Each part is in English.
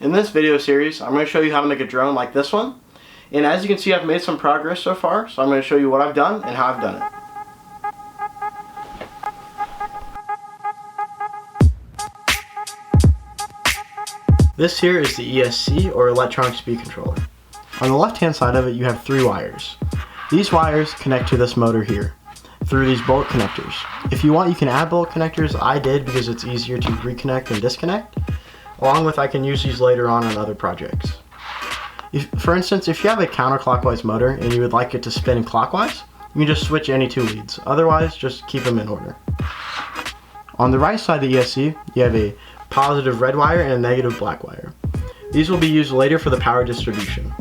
In this video series, I'm going to show you how to make a drone like this one. And as you can see, I've made some progress so far, so I'm going to show you what I've done and how I've done it. This here is the ESC, or electronic speed controller. On the left hand side of it, you have 3 wires. These wires connect to this motor here through these bolt connectors. If you want, you can add bolt connectors. I did because it's easier to reconnect and disconnect. Along with, I can use these later on other projects. For instance, if you have a counterclockwise motor and you would like it to spin clockwise, you can just switch any 2 leads. Otherwise, just keep them in order. On the right side of the ESC, you have a positive red wire and a negative black wire. These will be used later for the power distribution.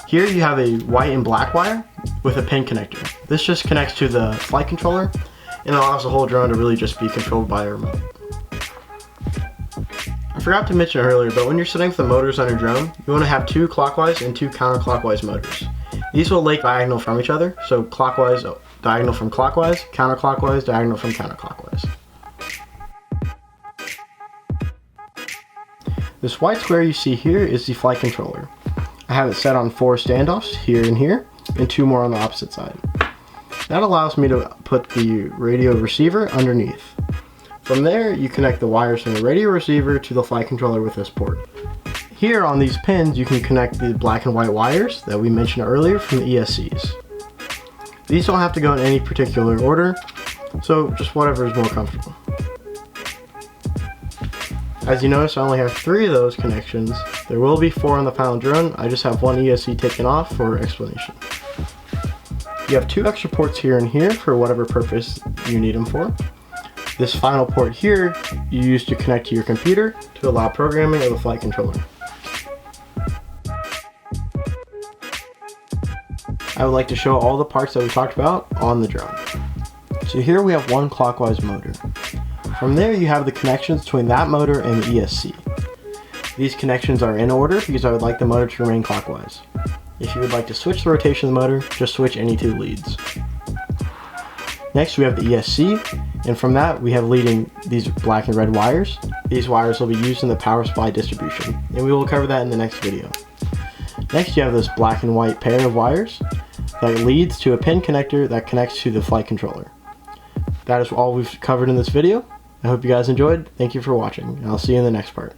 Here you have a white and black wire with a pin connector. This just connects to the flight controller and allows the whole drone to really just be controlled by a remote. I forgot to mention earlier, but when you're setting up the motors on your drone, you want to have 2 clockwise and 2 counterclockwise motors. These will lay diagonal from each other, so clockwise, diagonal from clockwise, counterclockwise, diagonal from counterclockwise. This white square you see here is the flight controller. I have it set on 4 standoffs here and here, and 2 more on the opposite side. That allows me to put the radio receiver underneath. From there, you connect the wires from the radio receiver to the flight controller with this port. Here on these pins, you can connect the black and white wires that we mentioned earlier from the ESCs. These don't have to go in any particular order, so just whatever is more comfortable. As you notice, I only have 3 of those connections. There will be 4 on the final drone. I just have 1 ESC taken off for explanation. You have 2 extra ports here and here for whatever purpose you need them for. This final port here you use to connect to your computer to allow programming of the flight controller. I would like to show all the parts that we talked about on the drone. So here we have 1 clockwise motor. From there you have the connections between that motor and the ESC. These connections are in order because I would like the motor to remain clockwise. If you would like to switch the rotation of the motor, just switch any 2 leads. Next we have the ESC, and from that we have leading these black and red wires. These wires will be used in the power supply distribution, and we will cover that in the next video. Next you have this black and white pair of wires that leads to a pin connector that connects to the flight controller. That is all we've covered in this video. I hope you guys enjoyed. Thank you for watching, and I'll see you in the next part.